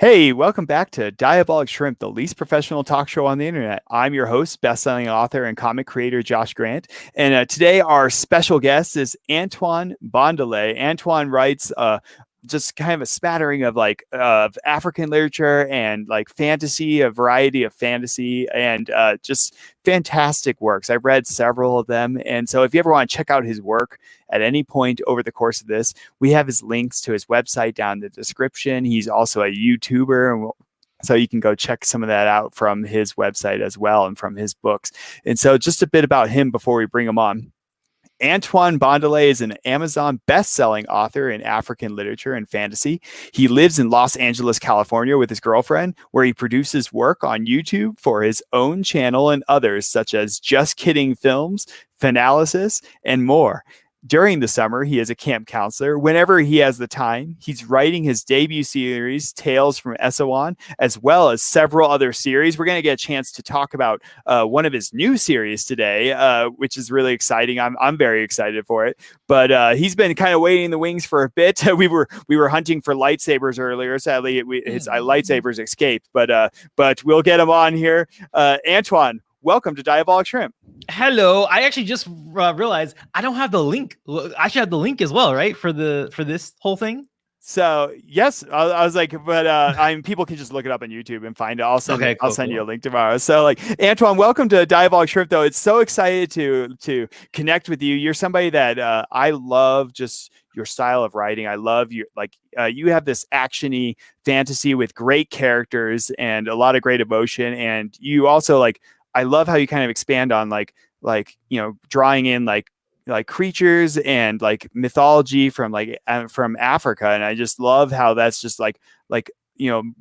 Hey, welcome back to Diabolic Shrimp, the least professional talk show on the internet. I'm your host, best-selling author and comic creator Josh Grant, and today our special guest is Antoine Bandele. Antoine writes just kind of a smattering of of African literature and like fantasy, a variety of fantasy, and just fantastic works. I've read several of them, and so if you ever want to check out his work at any point over the course of this, we have his links to his website down in the description. He's also a YouTuber, and so you can go check some of that out from his website as well and from his books. And so just a bit about him before we bring him on. Antoine Bandele is an Amazon best-selling author in African literature and fantasy. He lives in Los Angeles, California with his girlfriend, where he produces work on YouTube for his own channel and others, such as Just Kidding Films, Finalysis, and more. During the summer, he is a camp counselor. Whenever he has the time, he's writing his debut series, Tales from Essawan, as well as several other series. We're going to get a chance to talk about one of his new series today, which is really exciting. I'm very excited for it. But he's been kind of waiting in the wings for a bit. we were hunting for lightsabers earlier. Sadly, his lightsabers escaped. But we'll get him on here. Antoine, welcome to Diabolic Shrimp. Hello. I actually just realized I don't have the link. I should have the link as well, right? For this whole thing. So yes, I was like, but people can just look it up on YouTube and find it. I'll send you a link tomorrow. So like, Antoine, welcome to Diabolic Shrimp. Though it's so excited to connect with you. You're somebody that I love. Just your style of writing. I love you. You have this actiony fantasy with great characters and a lot of great emotion. And you also I love how you kind of expand on drawing in like creatures and like mythology from from Africa, and I just love how that's just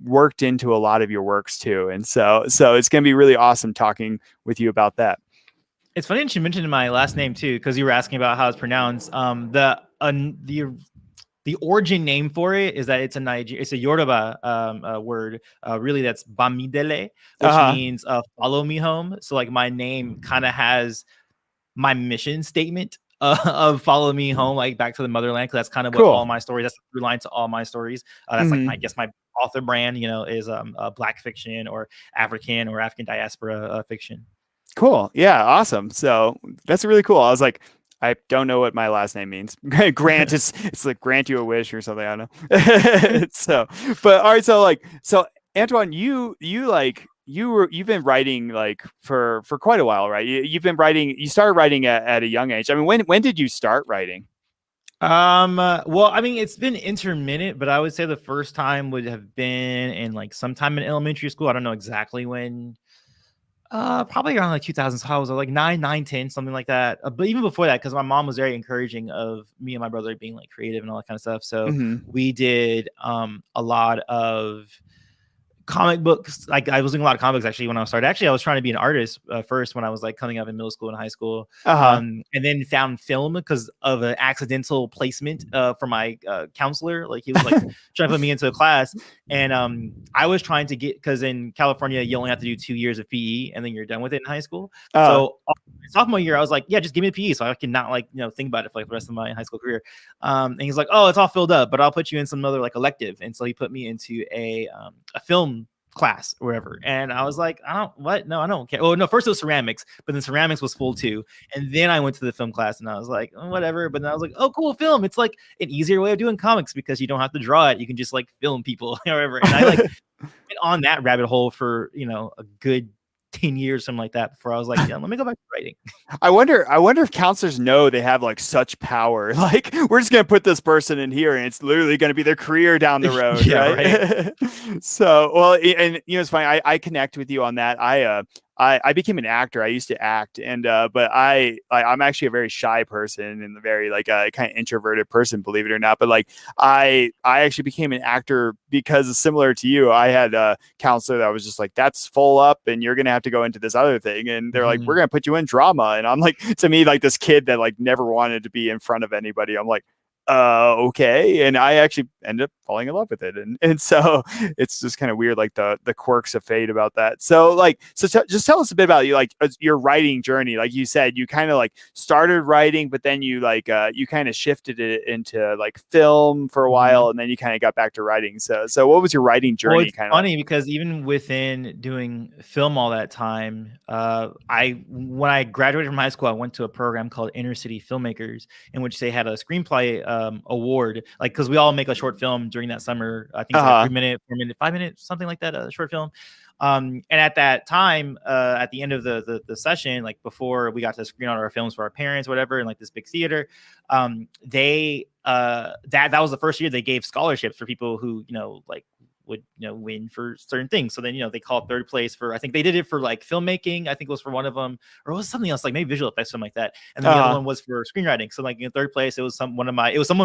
worked into a lot of your works too. And so it's gonna be really awesome talking with you about that. It's funny that you mentioned my last name too, because you were asking about how it's pronounced. The origin name for it is that it's a Yoruba word. Really, that's Bamidele, which means follow me home. So like my name kind of has my mission statement of follow me home, like back to the motherland, because that's kind of what all my stories, that's the through line to all my stories. That's I guess my author brand, is Black fiction or African diaspora fiction. Cool. Yeah. Awesome. So that's really cool. I was like, I don't know what my last name means. Grant it's like grant you a wish or something. I don't know. But all right. So Antoine, you've been writing for quite a while, right? You've been writing. You started writing at a young age. I mean, when did you start writing? Well, I mean, it's been intermittent, but I would say the first time would have been in sometime in elementary school. I don't know exactly when. Probably around 2000s. So I was 9, 10, something like that. But even before that, because my mom was very encouraging of me and my brother being creative and all that kind of stuff. So we did a lot of comic books. I was doing a lot of comic books actually when I started. Actually, I was trying to be an artist first when I was coming up in middle school and high school, and then found film because of an accidental placement for my counselor. He was trying to put me into a class, and I was trying to get, because in California you only have to do 2 years of PE and then you're done with it in high school. So sophomore year I was like, yeah, just give me a PE so I can not think about it for the rest of my high school career. And he's like, oh, it's all filled up, but I'll put you in some other elective. And so he put me into a film class or whatever, and I was like, I don't care. Oh no, first it was ceramics, but then ceramics was full too, and then I went to the film class and I was like, oh, whatever. But then I was like, oh cool, film, it's an easier way of doing comics because you don't have to draw it, you can just film people or whatever. And I went on that rabbit hole for a good 10 years, something like that, before I was like, yeah, let me go back to writing. I wonder if counselors know they have such power. We're just gonna put this person in here and it's literally gonna be their career down the road. Yeah, right? So well, and it's funny, I connect with you on that. I became an actor. I used to act, and but I'm actually a very shy person and a very kind of introverted person, believe it or not. But I actually became an actor because, similar to you, I had a counselor that was just that's full up, and you're gonna have to go into this other thing. And they're we're gonna put you in drama, and I'm to me this kid that never wanted to be in front of anybody. I'm okay. And I actually ended up falling in love with it. And so it's just kind of weird, like the quirks of fate about that. So like, just tell us a bit about you, like your writing journey. Like you said, you kind of like started writing, but then you like, you kind of shifted it into like film for a while, and then you kind of got back to writing. So what was your writing journey? Well, it's kind of funny because even within doing film all that time, when I graduated from high school, I went to a program called Inner City Filmmakers, in which they had a screenplay award. Like, because we all make a short film during that summer. I think it's like 3 minute, 4 minute, 5 minutes, something like that, a short film. And at that time, at the end of the session, like before we got to screen out our films for our parents, whatever, in like this big theater, they that was the first year they gave scholarships for people who like would win for certain things. So then they called third place for, I think they did it for like filmmaking, I think it was for one of them, or it was something else, like maybe visual effects, something like that. And then the other one was for screenwriting. So like in third place it was someone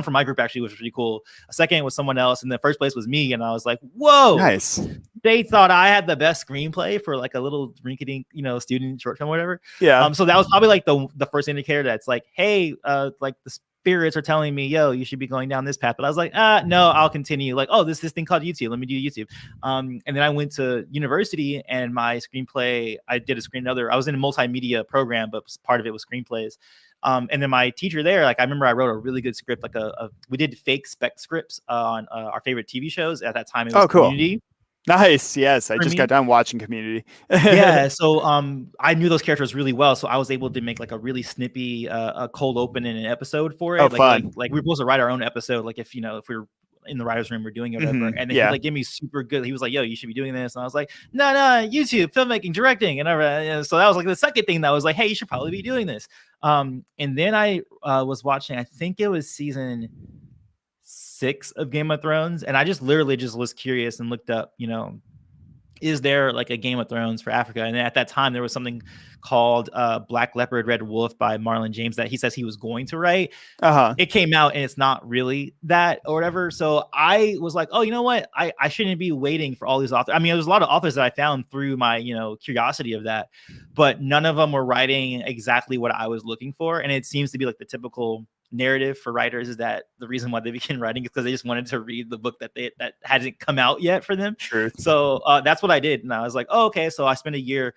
from my group, actually, which was really cool. A second was someone else, and the first place was me. And I was like, whoa, nice. They thought I had the best screenplay for like a little rinky-dink student short film or whatever. Yeah. So that was probably like the first indicator that's like, hey, like the spirits are telling me, yo, you should be going down this path. But I was like, no, I'll continue. Like, oh, this thing called YouTube. Let me do YouTube. And then I went to university, and my screenplay, I was in a multimedia program, but part of it was screenplays. And then my teacher there, like, I remember I wrote a really good script, like we did fake spec scripts on our favorite TV shows. At that time, it was Community. Nice. Yes. I just got done watching Community. Yeah. So I knew those characters really well. So I was able to make like a really snippy a cold open in an episode for it. Oh, fun. Like we were supposed to write our own episode. Like if we were in the writer's room, we're doing it, whatever. And then he like gave me super good. He was like, yo, you should be doing this. And I was like, no, YouTube, filmmaking, directing. And so that was like the second thing that was like, hey, you should probably be doing this. And then I was watching, I think it was season 6 of Game of Thrones, and I just literally just was curious and looked up, is there like a Game of Thrones for Africa? And at that time there was something called Black Leopard, Red Wolf by Marlon James that he says he was going to write. It came out and it's not really that or whatever. So I was like, oh, you know what? I shouldn't be waiting for all these authors. I mean, there's a lot of authors that I found through my, curiosity of that, but none of them were writing exactly what I was looking for. And it seems to be like the typical narrative for writers is that the reason why they began writing is because they just wanted to read the book that hadn't come out yet for them. Truth. So that's what I did, and I was like, oh, okay. So I spent a year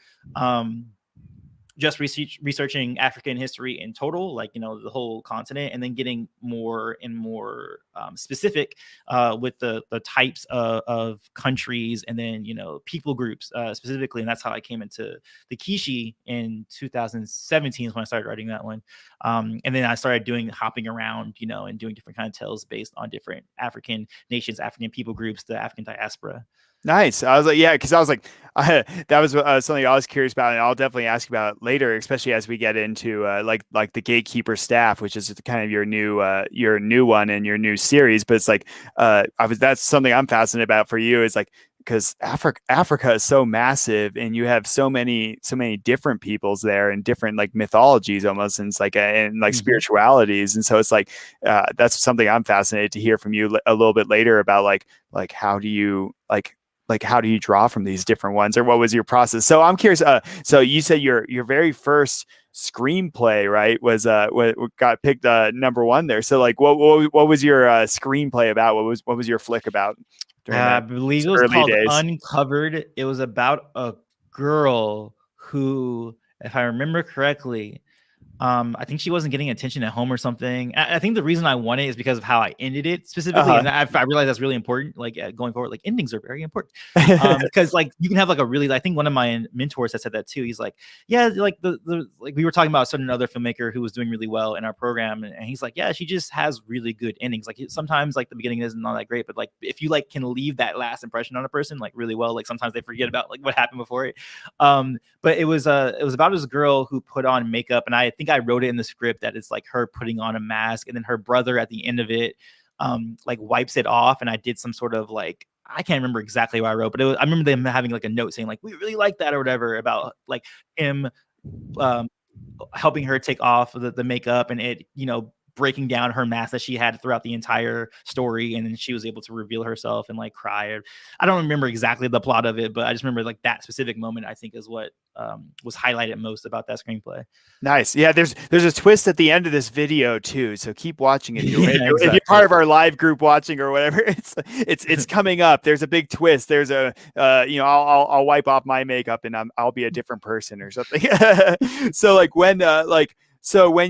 just researching African history in total, like the whole continent, and then getting more and more specific with the types of countries, and then people groups specifically. And that's how I came into the Kishi in 2017 is when I started writing that one. And then I started hopping around, and doing different kind of tales based on different African nations, African people groups, the African diaspora. Nice. I was like, yeah, because I was like, that was something I was curious about, and I'll definitely ask you about later, especially as we get into like the Gatekeeper staff, which is kind of your new one and your new series. But it's like, that's something I'm fascinated about for you. Is like, because Africa is so massive, and you have so many different peoples there, and different like mythologies almost, and it's like and like spiritualities, and so it's like that's something I'm fascinated to hear from you a little bit later about like how do you how do you draw from these different ones, or what was your process? So I'm curious. So you said your very first screenplay, right, was what got picked number one there. So like, what was your screenplay about? What was your flick about? I believe it was called Uncovered. It was about a girl who, if I remember correctly, I think she wasn't getting attention at home or something. I think the reason I won it is because of how I ended it specifically. And I realized that's really important. Like going forward, like endings are very important. Because like you can have like a really, I think one of my mentors that said that too. He's like, yeah, like like we were talking about another filmmaker who was doing really well in our program. And he's like, yeah, she just has really good endings. Like sometimes like the beginning isn't all that great, but like if you like can leave that last impression on a person like really well, like sometimes they forget about like what happened before it. But it was about this girl who put on makeup, and I think I wrote it in the script that it's like her putting on a mask, and then her brother at the end of it like wipes it off, and I did some sort of like, I can't remember exactly what I wrote, but I remember them having like a note saying like, we really like that or whatever, about like him helping her take off the makeup, and it breaking down her mask that she had throughout the entire story, and then she was able to reveal herself and like cry. I don't remember exactly the plot of it, but I just remember like that specific moment, I think, is what was highlighted most about that screenplay. Nice. Yeah, there's a twist at the end of this video too, so keep watching it. Yeah, If you're part of our live group watching or whatever, it's coming up. There's a big twist. There's a I'll wipe off my makeup and I'll be a different person or something. So like when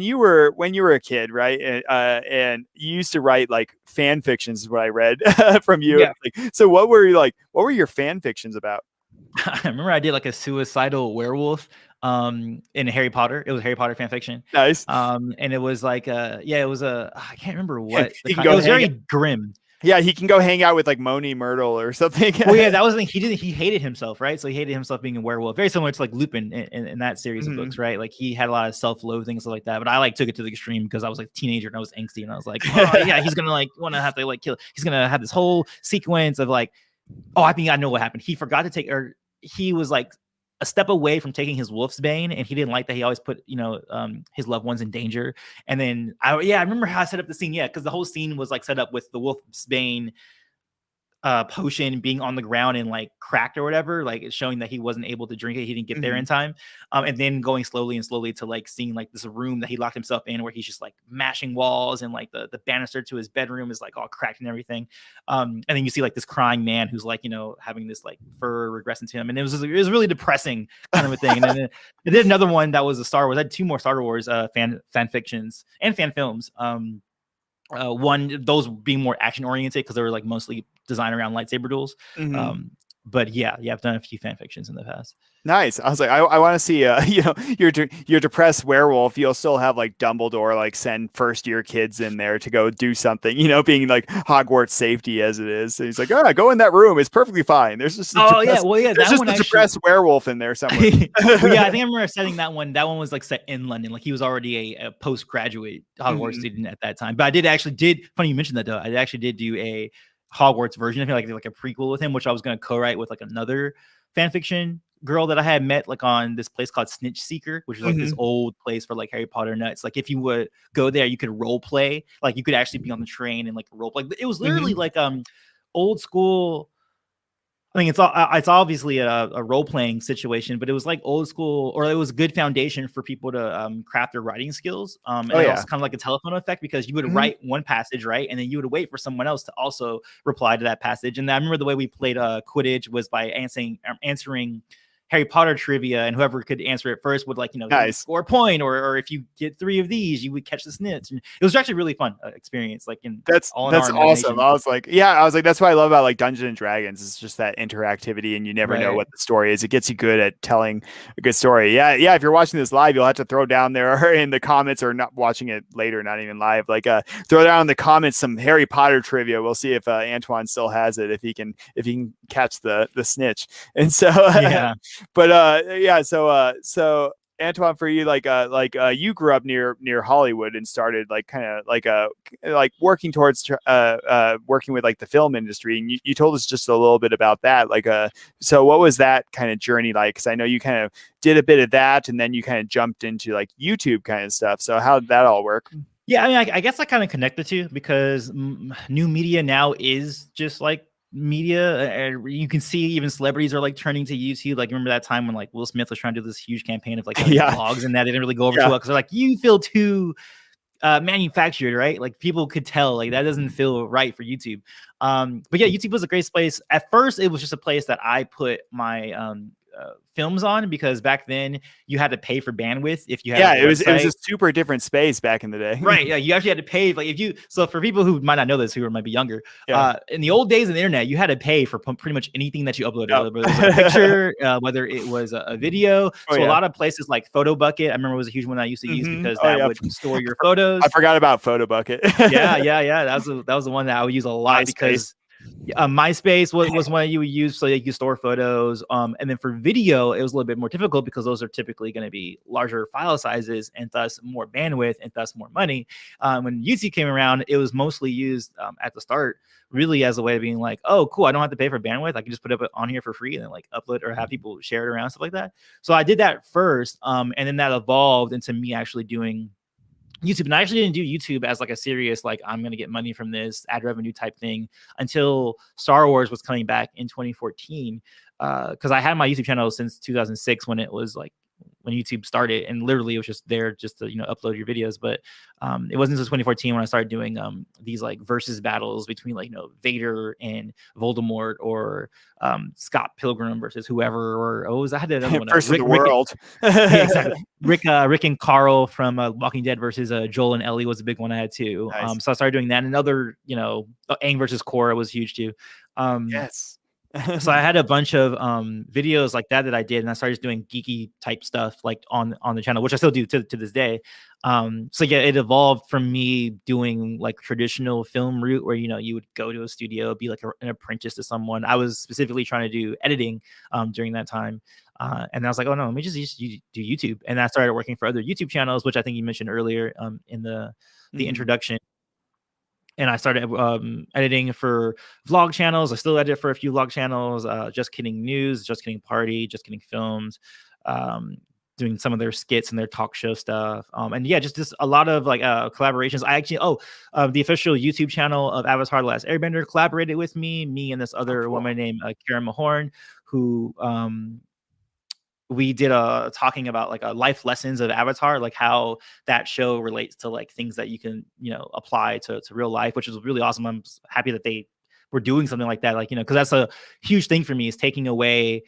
you were a kid, right? And you used to write like fan fictions is what I read from you. Yeah. Like, so what were your fan fictions about? I remember I did like a suicidal werewolf in Harry Potter. It was Harry Potter fan fiction. Nice. And it was like it was I can't remember what it was very grim. Yeah, he can go hang out with like Moni Myrtle or something. Well, yeah, that was the thing. He hated himself, right? So he hated himself being a werewolf. Very similar to like Lupin in that series of books, right? Like he had a lot of self-loathing and stuff like that. But I like took it to the extreme because I was like a teenager and I was angsty and I was like, oh yeah, he's gonna like want to have to like kill. He's gonna have this whole sequence of like, oh, I think I know what happened. He forgot to take, or he was like a step away from taking his wolf's bane, and he didn't like that he always put his loved ones in danger. And then I remember how I set up the scene, because the whole scene was like set up with the wolf's bane potion being on the ground and like cracked or whatever, like it's showing that he wasn't able to drink it, he didn't get there in time, and then going slowly to like seeing like this room that he locked himself in where he's just like mashing walls, and like the banister to his bedroom is like all cracked and everything, and then you see like this crying man who's like having this like fur regress into him, and it was really depressing kind of a thing. And then I did another one that was a Star Wars. I had 2 more Star Wars fan fictions and fan films. One, those being more action oriented because they were like mostly designed around lightsaber duels. But yeah, I've done a few fan fictions in the past. Nice. I was like, I want to see, your depressed werewolf. You'll still have like Dumbledore like send first year kids in there to go do something, being like Hogwarts safety as it is. So he's like, all right, go in that room. It's perftly fine. There's just there's just a depressed werewolf in there somewhere. Yeah, I think I remember setting that one. That one was like set in London. Like he was already a postgraduate Hogwarts student at that time. But I did. Funny you mentioned that though. I actually did do a Hogwarts version of him, like a prequel with him, which I was going to co-write with like another fan fiction girl that I had met like on this place called Snitch Seeker, which is like this old place for like Harry Potter nuts. Like if you would go there, you could role play, like you could actually be on the train and like role play. It was literally like old school. I mean, it's obviously a role playing situation, but it was like old school, or it was a good foundation for people to craft their writing skills. And it was kind of like a telephone effect because you would write one passage, right, and then you would wait for someone else to also reply to that passage. And I remember the way we played Quidditch was by answering Harry Potter trivia, and whoever could answer it first would like score a point, or if you get 3 of these, you would catch the snitch. And it was actually a really fun experience. Like that's awesome. I was like, that's what I love about like Dungeons and Dragons. It's just that interactivity, and you never know what the story is. It gets you good at telling a good story. Yeah. If you're watching this live, you'll have to throw down there in the comments, or not watching it later, not even live. Like throw down in the comments some Harry Potter trivia. We'll see if Antoine still has it, if he can catch the snitch. And so But so Antoine, for you, you grew up near Hollywood and started like kind of like working towards working with like the film industry, and you told us just a little bit about that. So what was that kind of journey like? Because I know you kind of did a bit of that, and then you kind of jumped into like YouTube kind of stuff. So how did that all work? Yeah, I mean, I guess I kind of connect the two because new media now is just like media. You can see even celebrities are like turning to YouTube. Like remember that time when like Will Smith was trying to do this huge campaign of like vlogs, and that didn't really go over too well because they're like, you feel too manufactured, right? Like people could tell like that doesn't feel right for YouTube. But yeah, YouTube was a great place. At first, it was just a place that I put my films on, because back then you had to pay for bandwidth if you had it was a super different space back in the day. Right. Yeah, you actually had to pay, like so for people who might not know this, who might be younger, in the old days of the internet, you had to pay for pretty much anything that you uploaded, whether it was a picture, whether it was a video. A lot of places like Photo Bucket, I remember, was a huge one I used to use because that would store your photos. I forgot about Photo Bucket. yeah. That was the one that I would use a lot because MySpace was one you would use so you could store photos. And then for video, it was a little bit more difficult because those are typically going to be larger file sizes and thus more bandwidth and thus more money. When YouTube came around, it was mostly used at the start really as a way of being like, oh, cool, I don't have to pay for bandwidth. I can just put it on here for free and then like upload or have people share it around, stuff like that. So I did that first. And then that evolved into me actually doing YouTube. And I actually didn't do YouTube as like a serious, like, I'm going to get money from this ad revenue type thing until Star Wars was coming back in 2014. Because I had my YouTube channel since 2006 when it was like, when YouTube started, and literally it was just there just to, upload your videos. But it wasn't until 2014 when I started doing these like versus battles between like, Vader and Voldemort, or Scott Pilgrim versus whoever, or I had another one, Versus the world. yeah, exactly. Rick and Carl from Walking Dead versus Joel and Ellie was a big one I had too. Nice. So I started doing that. And another, Aang versus Korra was huge too. Yes. So I had a bunch of videos like that I did, and I started doing geeky type stuff like on the channel, which I still do to this day. So yeah, it evolved from me doing like traditional film route where you would go to a studio, be like an apprentice to someone. I was specifically trying to do editing during that time. And I was like, oh no, let me just do YouTube. And I started working for other YouTube channels, which I think you mentioned earlier in the introduction. And I started editing for vlog channels. I still edit for a few vlog channels. Just Kidding News, Just Kidding Party, Just Kidding Films, doing some of their skits and their talk show stuff. And yeah, just a lot of like collaborations. I actually, the official YouTube channel of Avatar: The Last Airbender collaborated with me and this other woman named Karen Mahorn, who we did talking about like life lessons of Avatar, like how that show relates to like things that you can, apply to real life, which was really awesome. I'm happy that they were doing something like that. Like, because that's a huge thing for me, is taking away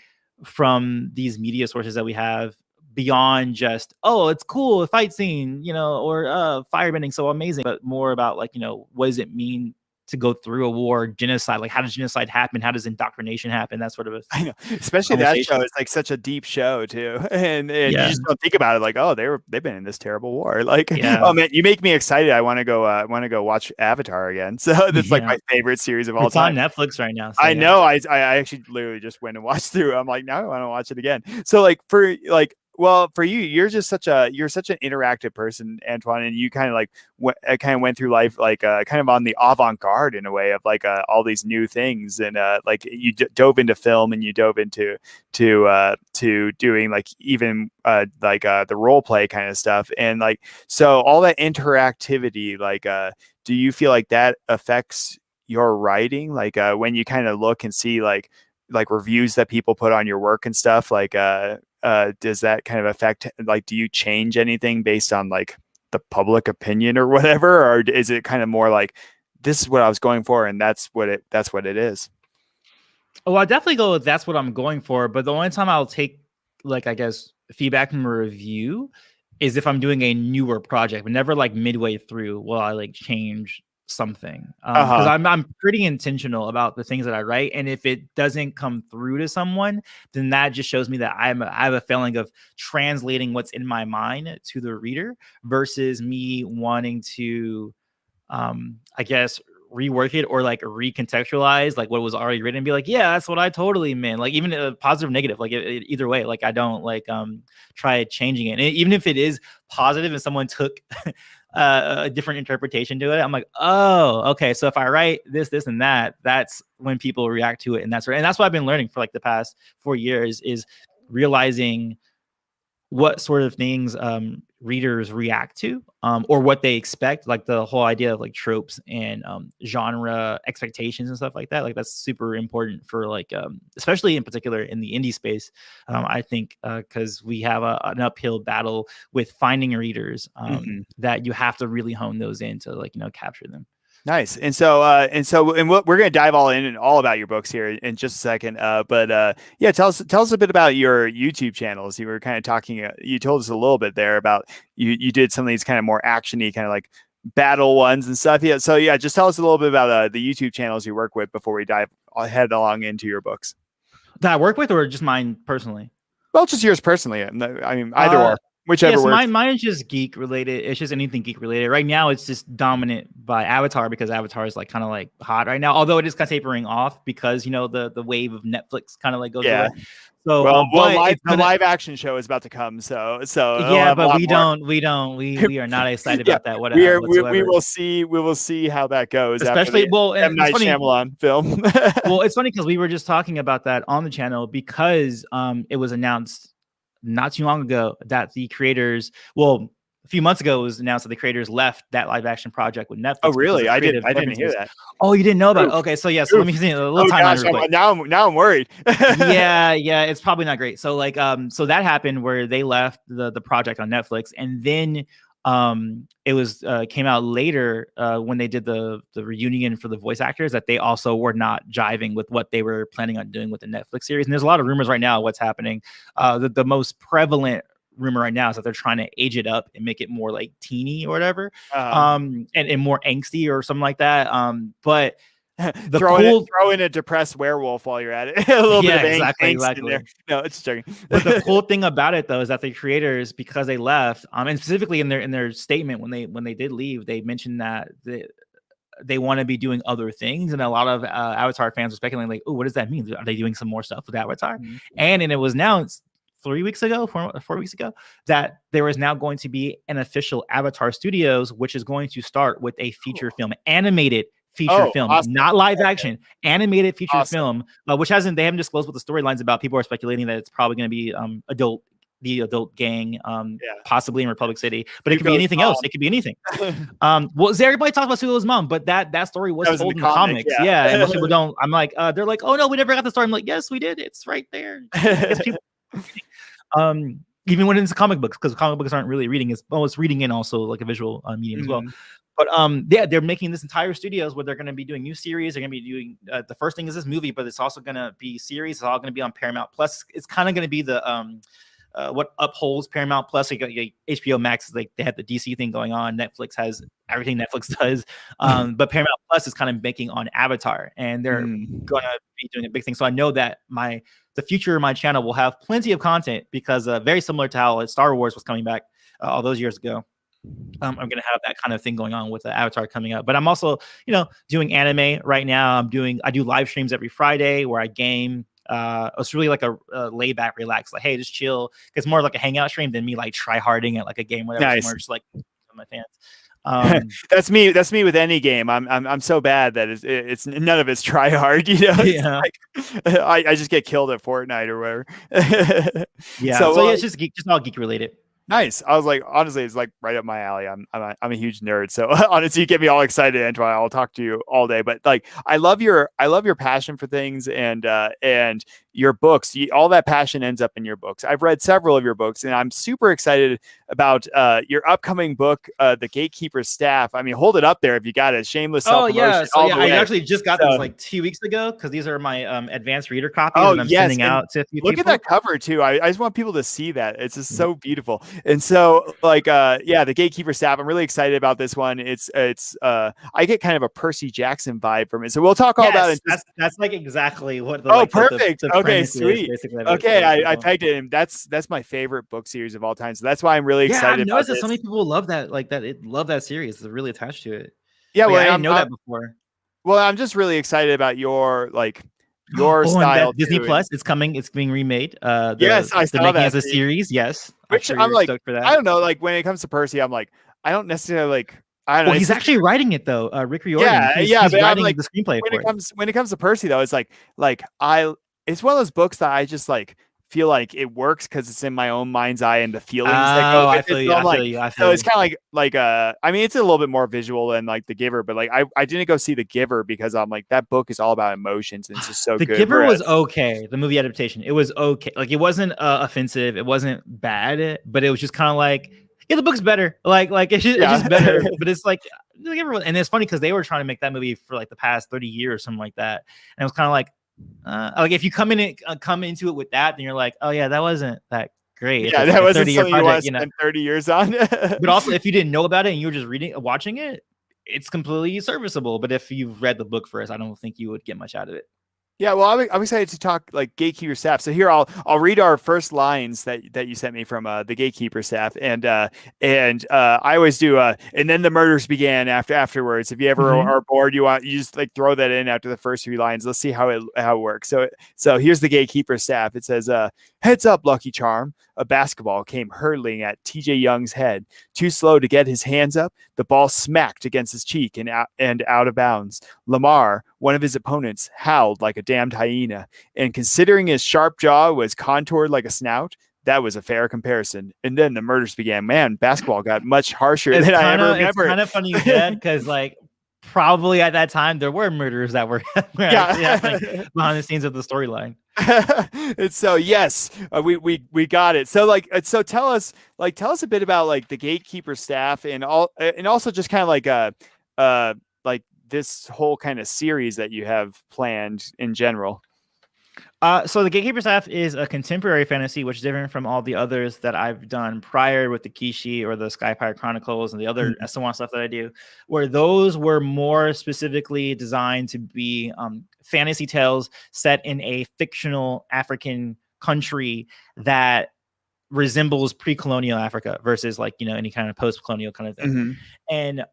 from these media sources that we have beyond just, oh, it's cool, a fight scene, or firebending, so amazing, but more about like, what does it mean to go through a war, genocide? Like, how does genocide happen? How does indoctrination happen? That sort of I know. Especially that show is like such a deep show too, and you just don't think about it like, oh, they've been in this terrible war. Like, oh man, you make me excited. I want to go watch Avatar again. So that's like my favorite series of all time. It's on Netflix right now. So I know. I actually literally just went and watched through. I'm like, now I want to watch it again. So like for like. Well, for you, you're such an interactive person, Antoine, and you kind of like went through life like kind of on the avant-garde in a way of like all these new things, and like you dove into film, and you dove into doing like even like the role play kind of stuff, and like so all that interactivity, like do you feel like that affects your writing, like when you kind of look and see like reviews that people put on your work and stuff, like does that kind of affect, like, do you change anything based on like the public opinion or whatever, or is it kind of more like, this is what I was going for and that's what it is? Oh, I definitely go with that's what I'm going for, but the only time I'll take like, I guess, feedback from a review is if I'm doing a newer project, but never like midway through will I like change something, because I'm pretty intentional about the things that I write, and if it doesn't come through to someone, then that just shows me that I have a feeling of translating what's in my mind to the reader versus me wanting to I guess rework it or like recontextualize like what was already written and be like, yeah, that's what I totally meant, like even a positive or negative, like either way, like I don't like try changing it. And even if it is positive and someone took a different interpretation to it, I'm like, oh, okay, so if I write this and that, that's when people react to it. And that's what I've been learning for like the past 4 years, is realizing what sort of things readers react to, or what they expect, like the whole idea of like tropes and genre expectations and stuff like that. Like that's super important for like especially in particular in the indie space, I think, because we have an uphill battle with finding readers that you have to really hone those in to like capture them. Nice. And so we're going to dive all in and all about your books here in just a second. But yeah, tell us a bit about your YouTube channels. You were kind of talking, you told us a little bit there about you did some of these kind of more actiony kind of like battle ones and stuff. Yeah. So yeah, just tell us a little bit about the YouTube channels you work with before we head along into your books. That I work with, or just mine personally? Well, just yours personally. I mean, either or. Whichever yes, mine is just geek related. It's just anything geek related. Right now, it's just dominant by Avatar, because Avatar is like kind of like hot right now. Although it is kind of tapering off because the wave of Netflix kind of like goes away. So the live action show is about to come. So yeah, but we are not excited about that. Whatever. We will see how that goes. Especially M. Night Shyamalan film. Well, it's funny because we were just talking about that on the channel because it was announced not too long ago that the creators, well, a few months ago, it was announced that the creators left that live action project with Netflix. Oh, really? I didn't hear that. Oh, you didn't know about it? Okay, so yeah, so let me see a little timeline real quick. Now I'm worried. yeah, it's probably not great. So like, so that happened where they left the project on Netflix, and then it was came out later when they did the reunion for the voice actors that they also were not jiving with what they were planning on doing with the Netflix series. And there's a lot of rumors right now what's happening. The most prevalent rumor right now is that they're trying to age it up and make it more like teeny or whatever, and more angsty or something like that. But throw in a depressed werewolf while you're at it. A little bit of exactly. In there. No, it's joking. But the cool thing about it though is that the creators, because they left, and specifically in their statement when they did leave, they mentioned that they want to be doing other things, and a lot of Avatar fans were speculating like, oh, what does that mean? Are they doing some more stuff with Avatar? Mm-hmm. And it was announced 4 weeks ago that there is now going to be an official Avatar Studios, which is going to start with a feature film, animated feature film, awesome. Not live action, animated feature film, which they haven't disclosed what the storyline's about. People are speculating that it's probably going to be the adult gang, possibly in Republic City, but it could be anything else. It could be anything. Well, everybody talks about Sulu's mom, but that story was told in the comics. Yeah, and most people don't. I'm like, they're like, oh no, we never got the story. I'm like, yes, we did. It's right there. Even when it's comic books, because comic books aren't really reading, it's reading and also like a visual medium as well. But they're making this entire studios where they're going to be doing new series. They're going to be doing the first thing is this movie, but it's also going to be series. It's all going to be on Paramount Plus. It's kind of going to be the what upholds Paramount Plus. Like, HBO Max, like they had the DC thing going on. Netflix has everything Netflix does, but Paramount Plus is kind of banking on Avatar, and they're going to be doing a big thing. So I know that the future of my channel will have plenty of content because very similar to how Star Wars was coming back all those years ago. I'm going to have that kind of thing going on with Avatar coming up. But I'm also, doing anime right now. I do live streams every Friday where I game. It's really like a lay back, relax, like, hey, just chill. It's more like a hangout stream than me like try harding at like a game, whatever. Nice. More just like my fans. That's me with any game. I'm so bad that it's none of it's try hard. Yeah. Like, I just get killed at Fortnite or whatever. Yeah. So it's just all geek related. Nice. I was like, honestly, it's like right up my alley. I'm a huge nerd. So honestly, you get me all excited, Antoine. I'll talk to you all day. But like, I love your passion for things and your books. All that passion ends up in your books. I've read several of your books, and I'm super excited about your upcoming book, The Gatekeeper's Staff. I mean, hold it up there if you got it. Shameless self-promotion. Oh yeah. So yeah, I actually just got those like 2 weeks ago because these are my advanced reader copies that I'm sending out to a few people. Look at that cover too. I just want people to see that. It's just so beautiful. And so like The Gatekeeper Staff, I'm really excited about this one. It's I get kind of a Percy Jackson vibe from it. So we'll talk all about it. That's like exactly what perfect. Okay, sweet. Okay, I pegged it, and that's my favorite book series of all time. So that's why I'm really excited. I've noticed that so many people love that, love that series. They're really attached to it. Yeah, I didn't know that before. Well, I'm just really excited about your style. Disney Plus, it's coming. It's being remade. Yes, I saw that as a series. Yes, which I'm like, for that. I don't know. Like when it comes to Percy, I'm like, I don't necessarily like. I don't know. Well, he's actually writing it though. Rick Riordan. He's but writing like, the screenplay for it. When it comes to Percy though, it's it's one of those books that I just like feel like it works because it's in my own mind's eye and the feelings that go with it. So it's kind of like I mean, it's a little bit more visual than like The Giver, but like I didn't go see The Giver because I'm like, that book is all about emotions and it's just so good. The Giver was okay. The movie adaptation, it was okay. Like it wasn't offensive, it wasn't bad, but it was just kind of like, yeah, the book's better. Like it's just better. But it's like The Giver, and it's funny because they were trying to make that movie for like the past 30 years or something like that, and it was kind of like if you come into it with that, then you're like, oh yeah, that wasn't that great. Yeah, that wasn't something you want to spend 30 years on. But also, if you didn't know about it and you were just watching it, it's completely serviceable. But if you've read the book first, I don't think you would get much out of it. Yeah, well, I'm excited to talk like Gatekeeper Staff. So here I'll read our first lines that you sent me from the Gatekeeper Staff, and I always do. And then the murders began afterwards. If you ever are bored, you just like throw that in after the first few lines. Let's see how it works. So here's the Gatekeeper Staff. It says, "Heads up, Lucky Charm." A basketball came hurtling at T.J. Young's head. Too slow to get his hands up, the ball smacked against his cheek and out of bounds. Lamar, one of his opponents, howled like a damned hyena, and considering his sharp jaw was contoured like a snout, that was a fair comparison. And then the murders began. Man, basketball got much harsher than I ever remember. It's kind of funny you said, because like probably at that time there were murders that were actually happening behind the scenes of the storyline. And so yes, we got it. So like, so tell us a bit about like the gatekeeper staff and also just kind of like this whole kind of series that you have planned in general. So the Gatekeeper Staff is a contemporary fantasy, which is different from all the others that I've done prior with the Kishi or the Skypire Chronicles and the other S1 stuff that I do, where those were more specifically designed to be fantasy tales set in a fictional African country that resembles pre-colonial Africa versus like, any kind of post-colonial kind of thing. And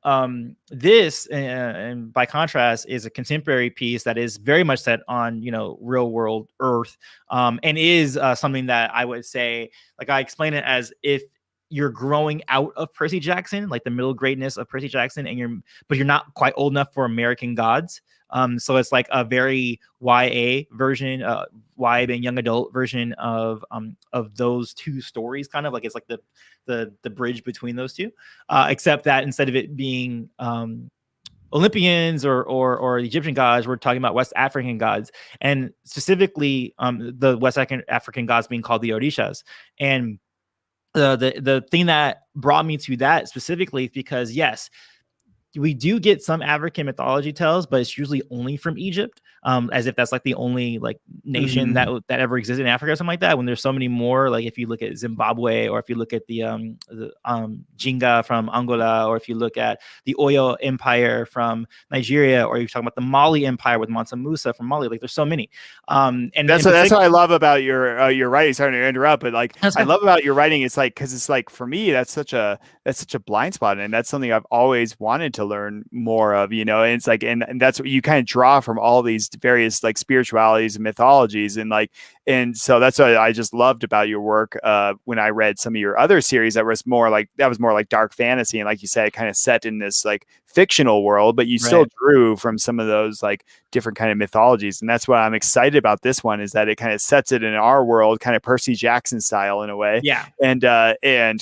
this, and by contrast, is a contemporary piece that is very much set on, real world Earth, and is something that I would say, like I explain it as if you're growing out of Percy Jackson, like the middle greatness of Percy Jackson, but you're not quite old enough for American Gods. So it's like a very YA version, YA being young adult version of those two stories, kind of like it's like the bridge between those two, except that instead of it being Olympians or Egyptian gods, we're talking about West African gods, and specifically the West African gods being called the Orishas. And the thing that brought me to that specifically is because yes, we do get some African mythology tales, but it's usually only from Egypt, as if that's like the only like nation that ever existed in Africa or something like that. When there's so many more, like if you look at Zimbabwe, or if you look at the Jinga from Angola, or if you look at the Oyo Empire from Nigeria, or you're talking about the Mali Empire with Mansa Musa from Mali, like there's so many. And that's what I love about your writing. Sorry to interrupt, but like I love about your writing, it's like, because it's like for me that's such a blind spot, and that's something I've always wanted to learn more of, and it's like, and that's what you kind of draw from all these various like spiritualities and mythologies, and so that's what I just loved about your work when I read some of your other series that was more like dark fantasy, and like you said, kind of set in this like fictional world, but you still drew from some of those like different kind of mythologies. And that's what I'm excited about this one, is that it kind of sets it in our world, kind of Percy Jackson style in a way, and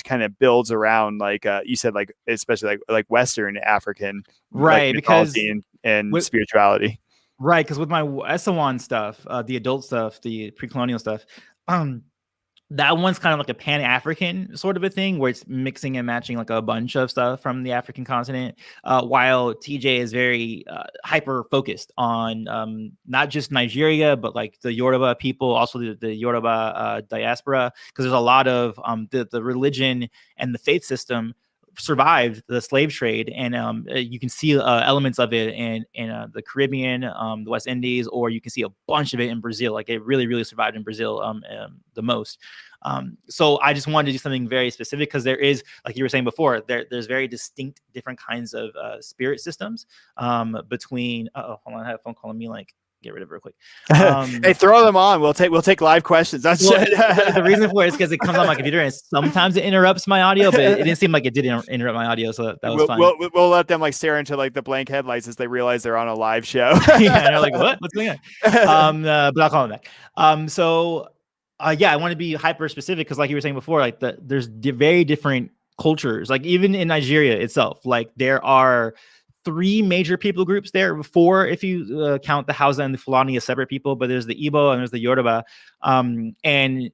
kind of builds around like you said, like especially like Western African like, because and spirituality. Right, because with my Essawan stuff, the adult stuff, the pre-colonial stuff, that one's kind of like a pan-African sort of a thing, where it's mixing and matching like a bunch of stuff from the African continent, while TJ is very hyper-focused on not just Nigeria, but like the Yoruba people, also the Yoruba diaspora, because there's a lot of the religion and the faith system survived the slave trade, and you can see elements of it in the Caribbean, the West Indies, or you can see a bunch of it in Brazil. Like it really survived in Brazil the most. So I just wanted to do something very specific, because there is, like you were saying before, there's very distinct different kinds of spirit systems between. Hold on, I have a phone calling me. Like, get rid of it real quick. Hey, throw them on. We'll take live questions. The reason for it is because it comes on my computer, and sometimes it interrupts my audio, but it didn't seem like it did interrupt my audio, so that was fine. We'll let them like stare into like the blank headlights as they realize they're on a live show. Yeah, and they're like, what's going on? But I'll call them back. So I want to be hyper specific, because like you were saying before, like there's very different cultures. Like even in Nigeria itself, like there are 3 major people groups there, 4 if you count the Hausa and the Fulani as separate people, but there's the Igbo and there's the Yoruba. And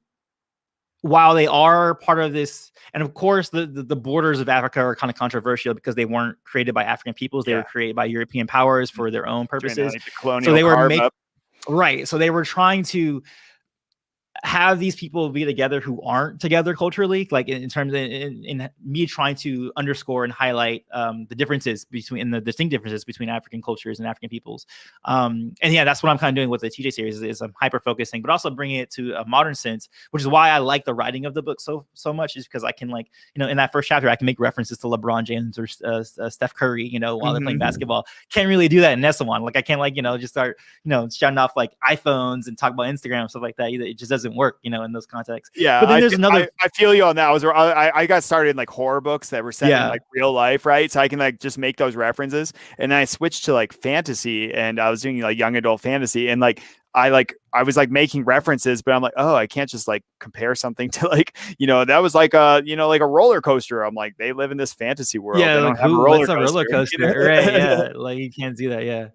while they are part of this, and of course the borders of Africa are kind of controversial, because they weren't created by African peoples, they were created by European powers for their own purposes. Like so they were so they were trying to have these people be together who aren't together culturally, like in terms of in me trying to underscore and highlight the differences between the distinct differences between African cultures and African peoples. And yeah, that's what I'm kind of doing with the TJ series, is I'm hyper focusing, but also bringing it to a modern sense, which is why I like the writing of the book so much, is because I can, like, in that first chapter, I can make references to LeBron James or Steph Curry, while they're playing basketball. Can't really do that in Essawan. Like I can't just start, shouting off like iPhones and talk about Instagram and stuff like that either. It just doesn't work, in those contexts. Yeah, but then there's another. I feel you on that. I got started in like horror books that were set in like real life, right? So I can like just make those references, and then I switched to like fantasy, and I was doing like young adult fantasy, and like I was like making references, but I'm like, oh, I can't just like compare something to like, that was like like a roller coaster. I'm like, they live in this fantasy world. Yeah, They like don't have a who? roller What's a roller coaster. coaster? Right? Yeah, like you can't do that. Yeah.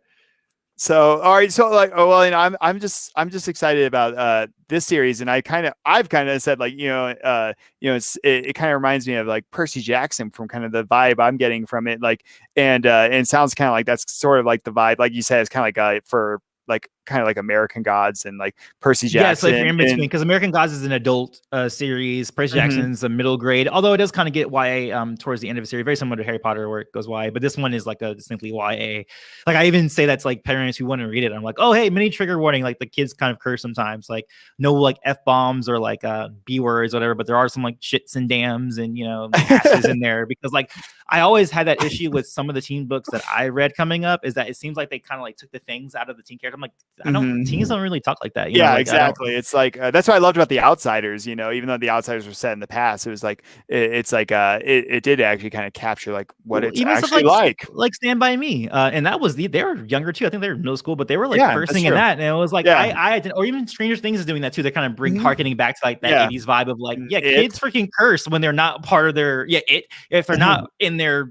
So all right, so like, oh well, I'm just excited about this series, and I've kind of said like it kind of reminds me of like Percy Jackson from kind of the vibe I'm getting from it, like and it sounds kind of like that's sort of like the vibe, like you said, it's kind of like for like kind of like American Gods and like Percy Yeah, it's like you're Jackson in between and because American Gods is an adult series. Percy Mhm. Jackson's a middle grade, although it does kind of get YA towards the end of the series, very similar to Harry Potter where it goes YA. But this one is like a distinctly YA. Like I even say that's like parents who want to read it. I'm like, oh hey, mini trigger warning. Like the kids kind of curse sometimes. Like no like F bombs or like B words, whatever. But there are some like shits and dams and asses in there because like I always had that issue with some of the teen books that I read coming up is that it seems like they kind of like took the things out of the teen character. I'm like, teens don't really talk like that. Yeah, Like, exactly. It's like that's what I loved about The Outsiders. Even though The Outsiders were set in the past, it was like it's like it did actually kind of capture like what it's even stuff actually like Stand By Me, and that was they were younger too. I think they were in middle school, but they were like Yeah, cursing in that, and it was like Yeah. I or even Stranger Things is doing that too. They're kind of Mhm. harkening back to like that Yeah. 80s vibe of like It. kids freaking curse when they're not part of their if they're not in their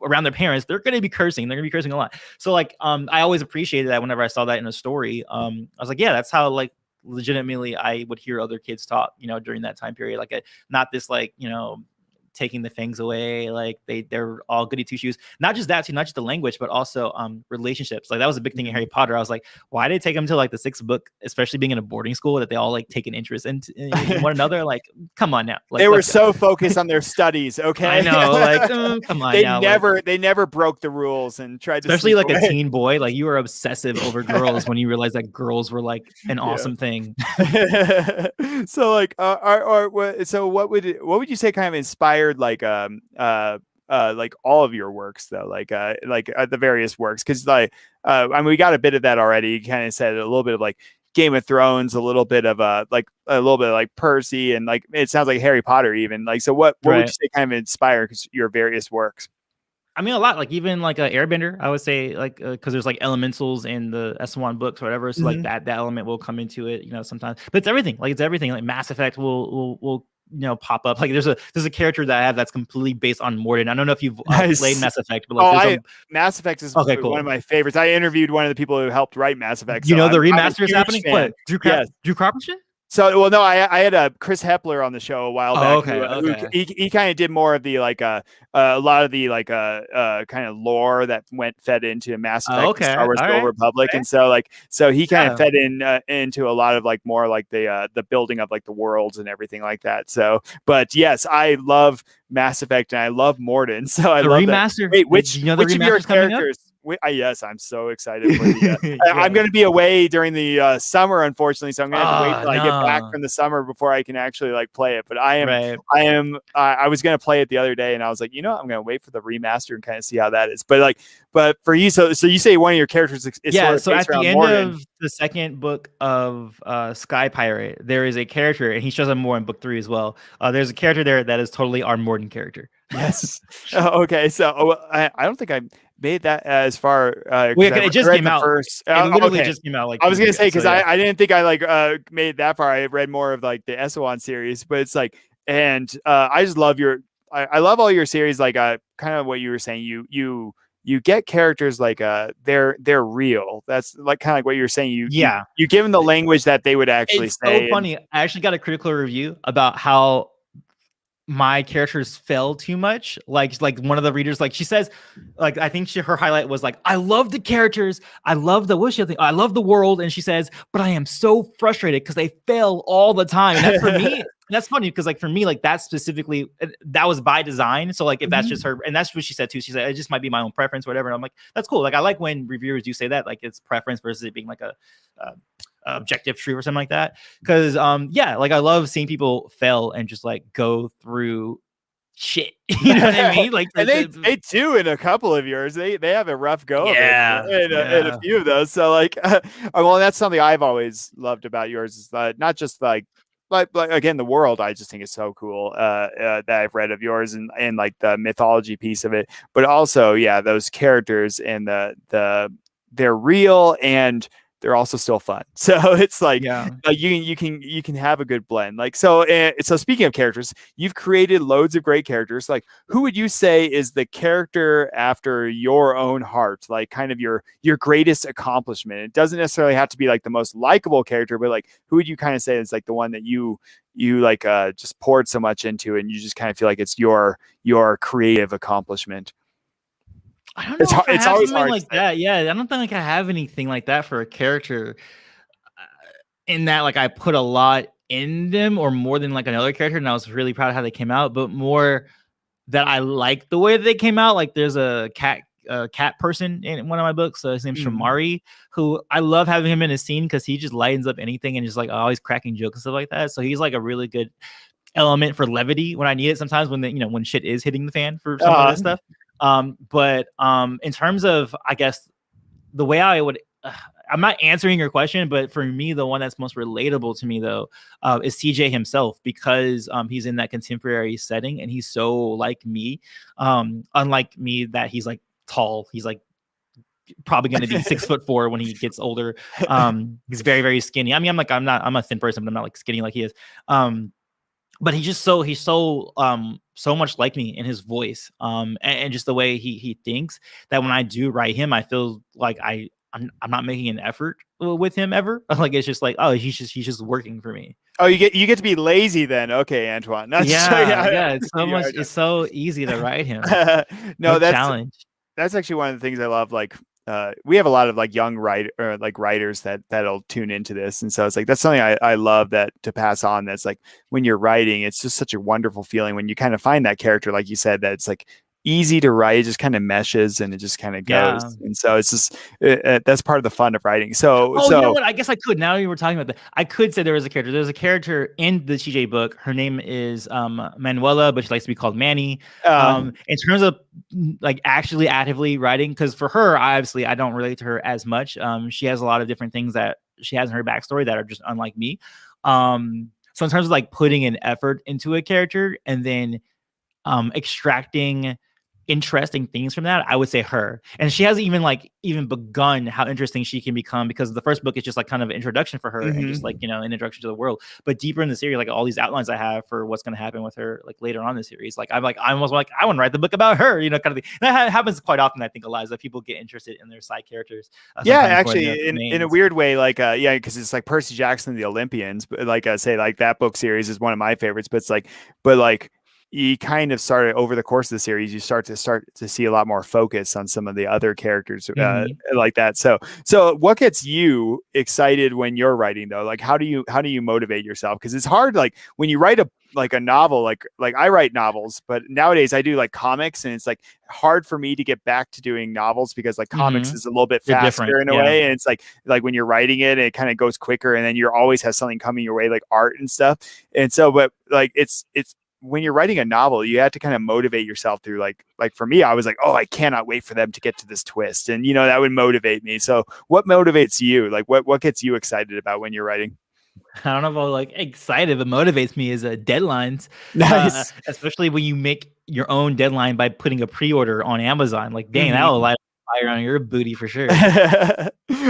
around their parents, they're going to be cursing. They're going to be cursing a lot. So like, I always appreciated that whenever I saw that in a story. I was like, yeah, that's how like legitimately I would hear other kids talk, during that time period. Like not this like, taking the things away, like they're all goody two shoes. Not just that too, not just the language, but also relationships. Like that was a big thing in Harry Potter. I was like, why did it take them to like the 6th book, especially being in a boarding school, that they all like take an interest in one another? Like, come on now. Like, they were so focused on their studies. Okay, I know. Like, come on. They never broke the rules and tried especially to like away. A teen boy. Like you were obsessive over girls when you realized that girls were like an awesome thing. So like, so what would you say kind of inspired like all of your works though, like the various works, because like I mean we got a bit of that already. You kind of said a little bit of like Game of Thrones, a little bit of like a little bit of like Percy, and like it sounds like Harry Potter even. Like, so what would you say kind of inspired your various works? I mean, a lot, like even like Airbender, I would say, like because there's like elementals in the S1 books or whatever, so like that element will come into it, sometimes. But it's everything, like Mass Effect will pop up. Like there's a character that I have that's completely based on Morden. I don't know if you've played Mass Effect, but like Mass Effect is okay, cool. One of my favorites. I interviewed one of the people who helped write Mass Effect. The remaster is happening. What, Drew Carpenter? So, well, no, I had a Chris Hepler on the show a while back. Okay. He kind of did more of the like a lot of the like kind of lore that fed into Mass Effect, Star Wars: The Old Republic, and so he kind of fed into a lot of like more like the building of like the worlds and everything like that. So, but yes, I love Mass Effect and I love Morden. So I love remaster. Wait, which of your characters? Yes, I'm so excited for the. I'm going to be away during the summer, unfortunately, so I'm going to have to wait until I get back from the summer before I can actually like play it. But I was going to play it the other day, and I was like, I'm going to wait for the remaster and kind of see how that is. But for you, so you say one of your characters is sort of so at the end Morden. of the 2nd book of Sky Pirate, there is a character, and he shows up more in book 3 as well. There's a character there that is totally our Morden character. Yes. Okay. So I don't think I made that as far. It just came out. First. It literally just came out. Like I was gonna say because I didn't think I like made that far. I read more of like the Eswan series, but it's like, and I just love I love all your series. Like kind of what you were saying. You get characters like they're real. That's like kind of like what you're saying. You give them the language that they would actually say. So funny. I actually got a critical review about how my characters fell too much. Like one of the readers, like she says, like I think her highlight was like, I love the characters, I love I love the world, and she says, but I am so frustrated because they fail all the time. And that's for me. That's funny because like for me, like that specifically, that was by design. So like if that's just her, and that's what she said too. She said it just might be my own preference, whatever. And I'm like, that's cool. Like I like when reviewers do say that, like it's preference versus it being like a objective truth or something like that. Because like I love seeing people fail and just like go through shit. You know what I mean? Like and they do in a couple of yours. They have a rough go of it in a few of those. So like well, that's something I've always loved about yours is not just like again the world. I just think it's so cool that I've read of yours and like the mythology piece of it, but also those characters and they're real and they're also still fun. So it's like Yeah. you can have a good blend. Like so speaking of characters, you've created loads of great characters. Like who would you say is the character after your own heart? Like kind of your greatest accomplishment. It doesn't necessarily have to be like the most likable character, but like who would you kind of say is like the one that you like just poured so much into and you just kind of feel like it's your creative accomplishment? I don't know if I It's have always something hard like that. Yeah, I don't think like I have anything like that for a character. In that, like I put a lot in them, or more than like another character, and I was really proud of how they came out. But more that I like the way that they came out. Like there's a cat person in one of my books. His name's Shamari, who I love having him in a scene because he just lightens up anything and just like always cracking jokes and stuff like that. So he's like a really good element for levity when I need it. Sometimes when when shit is hitting the fan for some of this stuff. But in terms of, I guess, the way I would, I'm not answering your question, but for me, the one that's most relatable to me though is TJ himself, because he's in that contemporary setting and he's so like me, unlike me that he's like tall. He's like probably going to be 6'4" when he gets older. He's very, very skinny. I mean, I'm a thin person, but I'm not like skinny like he is. But he's so much like me in his voice, and just the way he thinks, that when I do write him, I feel like I'm not making an effort with him ever. Like it's just like, oh, he's just working for me. Oh, you get to be lazy then. Okay, Antoine. Yeah. It's so much. It's so easy to write him. No, that's challenge. That's actually one of the things I love. Like, we have a lot of like young writers that'll tune into this, and so it's like that's something I love that to pass on. That's like when you're writing, it's just such a wonderful feeling when you kind of find that character, like you said, that it's like easy to write, it just kind of meshes and it just kind of goes. And so it's just that's part of the fun of writing. So you know what, I guess I could, now you were talking about that, I could say there's a character in the TJ book. Her name is Manuela, but she likes to be called Manny. In terms of like actually actively writing, because for her, obviously I don't relate to her as much. She has a lot of different things that she has in her backstory that are just unlike me. So in terms of like putting an effort into a character and then extracting interesting things from that, I would say her. And she hasn't even begun how interesting she can become, because the first book is just like kind of an introduction for her and just like, an introduction to the world. But deeper in the series, like all these outlines I have for what's going to happen with her, like later on in the series, like I'm almost like, I want to write the book about her, kind of thing. And that happens quite often. I think a lot is that people get interested in their side characters. Yeah, actually, in a weird way, like because it's like Percy Jackson, the Olympians, but like I say, like that book series is one of my favorites. But it's like, you kind of started over the course of the series, you start to see a lot more focus on some of the other characters like that. So what gets you excited when you're writing though? Like how do you motivate yourself? Because it's hard, like when you write a novel, like I write novels, but nowadays I do like comics, and it's like hard for me to get back to doing novels because like comics is a little bit faster in a way. And it's like when you're writing it kind of goes quicker, and then you always have something coming your way, like art and stuff. And so, but like it's when you're writing a novel, you have to kind of motivate yourself through like for me, I was like, oh, I cannot wait for them to get to this twist. And, that would motivate me. So what motivates you? Like what gets you excited about when you're writing? I don't know about like excited, but motivates me is deadlines. Nice. Especially when you make your own deadline by putting a pre-order on Amazon. Like, dang, that'll light fire on your booty for sure.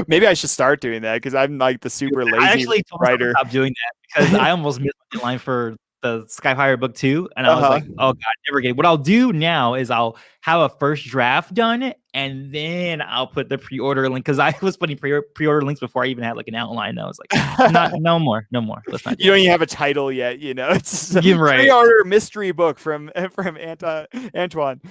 Maybe I should start doing that, because I'm like the super lazy I actually writer. Stop doing that because I almost missed the deadline for the Skyfire book 2, and I was like, oh god, never get it. What I'll do now is I'll have a first draft done, and then I'll put the pre-order link, because I was putting pre-order links before I even had like an outline. I was like, no more. Let's not. You don't even have a title yet, It's right. Pre-order mystery book from Antoine.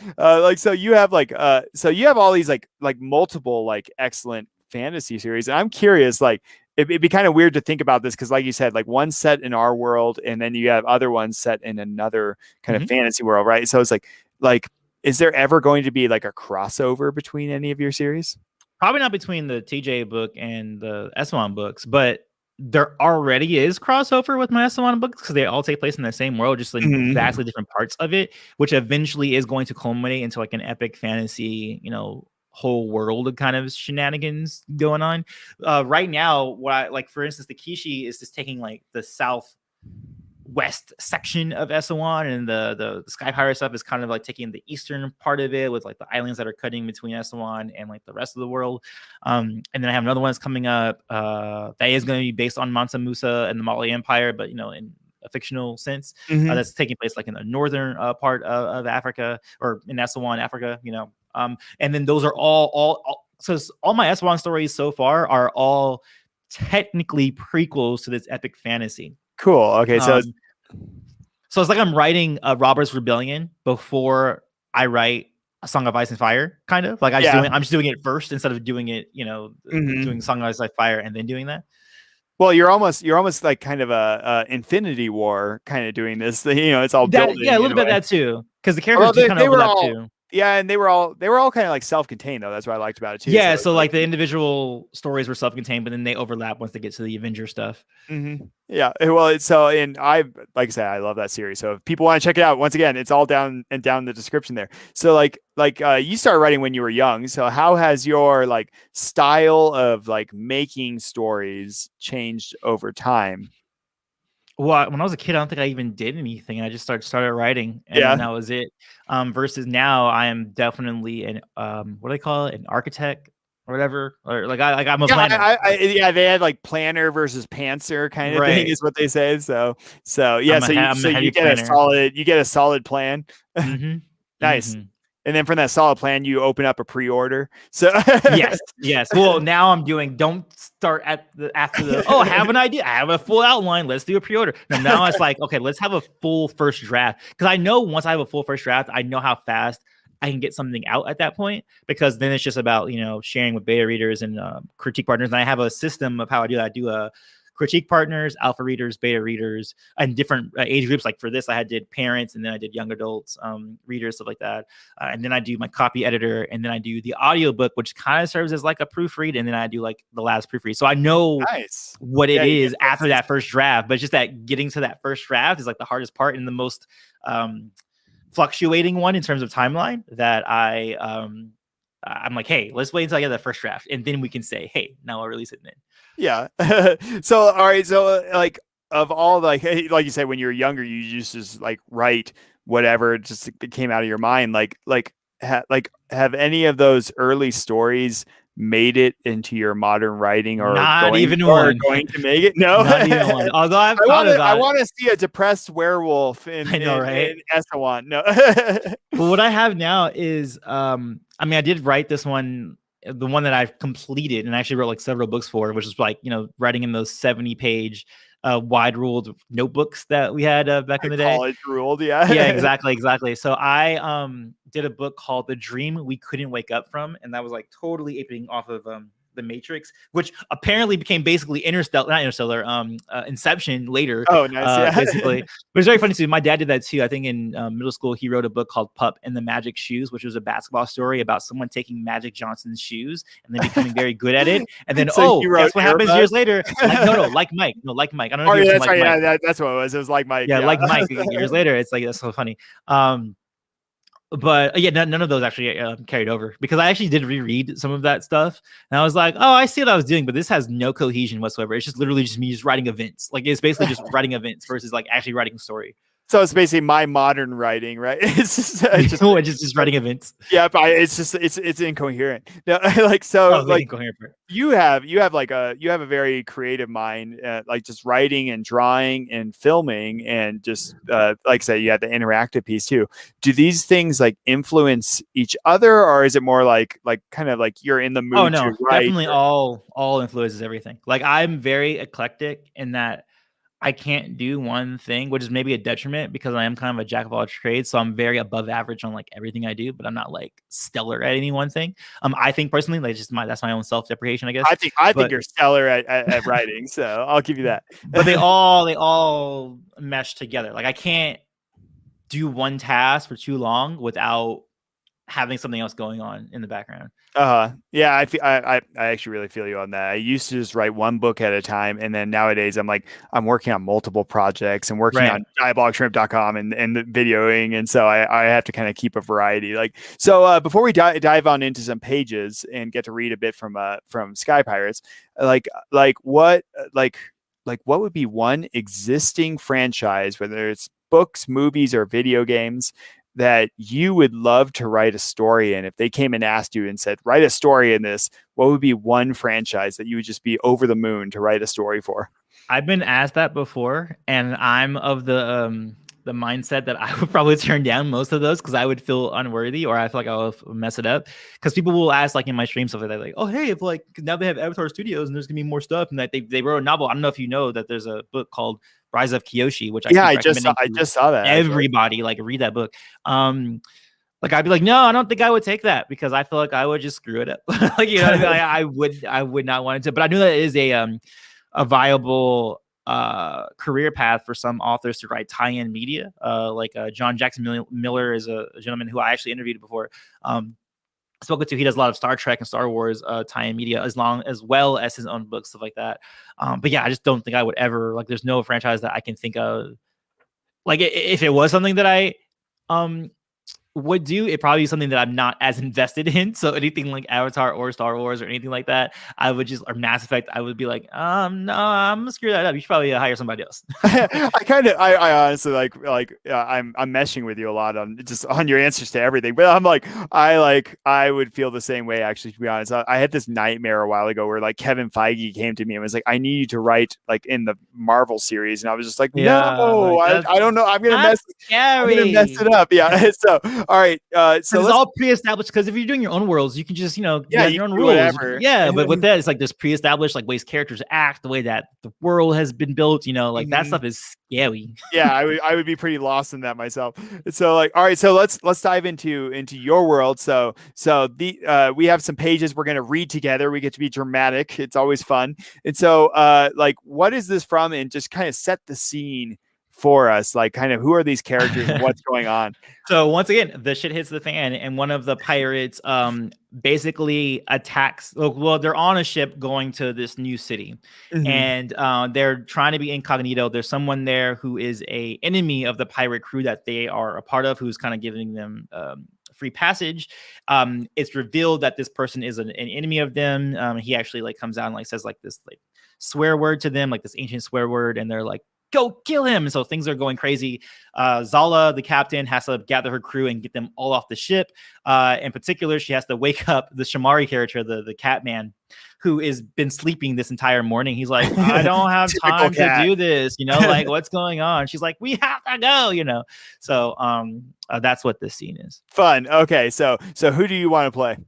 So you have all these like multiple like excellent fantasy series, and I'm curious, like it'd be kind of weird to think about this, because like you said, like one set in our world, and then you have other ones set in another kind of fantasy world, right? So it's like is there ever going to be like a crossover between any of your series? Probably not between the TJ book and the Esteban books, but there already is crossover with my Esteban books, because they all take place in the same world, just in vastly different parts of it, which eventually is going to culminate into like an epic fantasy, whole world of kind of shenanigans going on. Right now, what I like, for instance, the Kishi is just taking like the South west section of S1, and the Sky Pirate stuff is kind of like taking the eastern part of it with like the islands that are cutting between S1 and like the rest of the world. And then I have another one that's coming up that is going to be based on Mansa Musa and the Mali Empire, but in a fictional sense. Mhm. That's taking place like in the northern part of Africa, or in S1 Africa. And then those are all so all my S1 stories so far are all technically prequels to this epic fantasy. Cool. Okay, so So it's like I'm writing a Robert's Rebellion before I write A Song of Ice and Fire, kind of like I'm just doing it first instead of doing it, doing Song of Ice and Fire and then doing that. Well, you're almost like kind of a Infinity War kind of doing this. It's all building. Yeah, a little bit of that too, because the characters do kind of overlap too. Yeah, and they were all kind of like self-contained though. That's what I liked about it too. Yeah, so like the individual stories were self-contained, but then they overlap once they get to the Avenger stuff. Mm-hmm. Yeah, well, and like I said, I love that series. So if people want to check it out, once again, it's all down in the description there. So like you started writing when you were young. So how has your like style of like making stories changed over time? Well, when I was a kid, I don't think I even did anything. I just started writing, and then that was it. Versus now, I am definitely an what do they call it? An architect or whatever, or I'm a planner. They had like planner versus pantser kind of thing is what they say. So you get a solid plan. Mm-hmm. Nice. Mm-hmm. And then from that solid plan, you open up a pre-order. So yes. Well, now I'm doing. Don't start after the. Oh, I have an idea. I have a full outline. Let's do a pre-order. Now it's like, okay, let's have a full first draft, because I know once I have a full first draft, I know how fast I can get something out at that point, because then it's just about sharing with beta readers and critique partners. And I have a system of how I do that. I do critique partners, alpha readers, beta readers, and different age groups. Like for this, I did parents, and then I did young adults, readers, stuff like that. And then I do my copy editor, and then I do the audiobook, which kind of serves as like a proofread. And then I do like the last proofread. So I know what it is after that first draft, but it's just that getting to that first draft is like the hardest part and the most fluctuating one in terms of timeline, that I'm like, hey, let's wait until I get that first draft, and then we can say, hey, now I'll release it then. Yeah. So all right, so like of all like you said, when you were younger, you used to just like write whatever just came out of your mind. Have any of those early stories made it into your modern writing, or not even one going to make it? No, not even one. Although I want to see a depressed werewolf in S1. No. Well, what I have now is I did write this one, the one that I've completed and actually wrote like several books for, which is like writing in those 70-page wide ruled notebooks that we had back in the day. College ruled, yeah, exactly. So I did a book called The Dream We Couldn't Wake Up From, and that was like totally aping off of The Matrix, which apparently became basically Inception later. Oh, nice. Basically. But it's very funny too. My dad did that too. I think in middle school, he wrote a book called Pup and the Magic Shoes, which was a basketball story about someone taking Magic Johnson's shoes and then becoming very good at it. And then, guess what happens years later? Like Mike. I don't know. That's right. Mike. Yeah, that's what it was. It was like Mike. Yeah, like Mike. Years later, it's like, that's so funny. But none of those actually carried over, because I actually did reread some of that stuff, and I was like, oh, I see what I was doing, but this has no cohesion whatsoever. It's just literally just me just writing events. Like, it's basically just writing events versus like actually writing a story. So it's basically my modern writing, right? It's just writing events. Yeah, but it's incoherent. No, incoherent. You have a very creative mind, like just writing and drawing and filming, and just like I said, you have the interactive piece too. Do these things like influence each other, or is it more like kind of like you're in the mood? Oh no, to write, definitely all influences everything. Like, I'm very eclectic in that I can't do one thing, which is maybe a detriment because I am kind of a jack of all trades. So I'm very above average on like everything I do, but I'm not like stellar at any one thing. I think personally, like that's my own self-deprecation, I guess. I think you're stellar at writing, so I'll give you that. But they all mesh together. Like, I can't do one task for too long without having something else going on in the background. Yeah, I actually really feel you on that. I used to just write one book at a time, and then nowadays I'm working on multiple projects and working on diabolicshrimp.com and the videoing, and so I have to kind of keep a variety. Before we dive on into some pages and get to read a bit from Sky Pirates, like what would be one existing franchise, whether it's books, movies, or video games, that you would love to write a story in? If they came and asked you and said, write a story in this, what would be one franchise that you would just be over the moon to write a story for? I've been asked that before, and I'm of the mindset that I would probably turn down most of those because I would feel unworthy, or I feel like I'll mess it up. Because people will ask, like in my stream stuff like that, like, "Oh, hey, if like now they have Avatar Studios and there's gonna be more stuff," and that they wrote a novel. I don't know if you know that there's a book called Rise of Kyoshi, which I keep recommending I just saw that. everybody like read that book. Like I'd be like, no, I don't think I would take that because I feel like I would just screw it up. Like you know, what I mean? I would not want it to. But I knew that it is a viable career path for some authors to write tie-in media. Like John Jackson Miller is a gentleman who I actually interviewed before. Spoken to. He does a lot of Star Trek and Star Wars tie-in media as well as his own books, stuff like that. But yeah, I just don't think I would ever like. There's no franchise that I can think of. Like if it was something that I would do, it probably be something that I'm not as invested in. So anything like Avatar or Star Wars or anything like that, I would just, or Mass Effect, I would be like, no, I'm gonna screw that up. You should probably hire somebody else. I honestly I'm meshing with you a lot on just on your answers to everything, but I'm like, I would feel the same way actually, to be honest. I had this nightmare a while ago where like Kevin Feige came to me and was like, I need you to write like in the Marvel series. And I was just like, no, like, I don't know. I'm going to mess it up. Yeah. So, all right. So it's all pre-established because if you're doing your own worlds, you can just, you have your own rules. Whatever. Yeah. But with that, it's like there's pre-established like ways characters act, the way that the world has been built, like that stuff is scary. Yeah, I would be pretty lost in that myself. So like, all right, so let's dive into your world. So we have some pages we're gonna read together. We get to be dramatic. It's always fun. And so like, what is this from? And just kind of set the scene for us, like kind of who are these characters and what's going on. So once again, the shit hits the fan, and one of the pirates basically attacks. Well, they're on a ship going to this new city, and they're trying to be incognito. There's someone there who is a enemy of the pirate crew that they are a part of, who's kind of giving them free passage. It's revealed that this person is an enemy of them. He actually like comes out and like says like this like swear word to them, like this ancient swear word, and they're like, go kill him. And so things are going crazy. Zala, the captain, has to gather her crew and get them all off the ship. In particular, she has to wake up the Shamari character, the cat man, who has been sleeping this entire morning. He's like, I don't have time to do this. Like what's going on? She's like, we have to go, So that's what this scene is. Fun. Okay. So who do you want to play?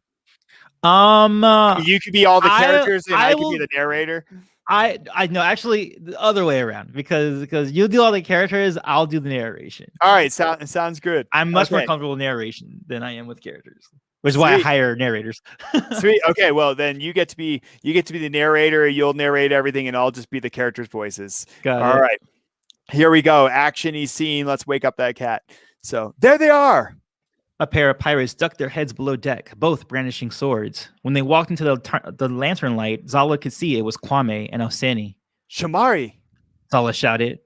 You could be all the characters and I could be the narrator. I know actually the other way around because you do all the characters, I'll do the narration. All right, sounds good. I'm much more comfortable with narration than I am with characters, which is why I hire narrators. Sweet. Okay, well then you get to be the narrator. You'll narrate everything, and I'll just be the characters' voices. All right, here we go. Action-y scene. Let's wake up that cat. So there they are. A pair of pirates ducked their heads below deck, both brandishing swords. When they walked into the lantern light, Zala could see it was Kwame and Oseni. Shamari! Zala shouted.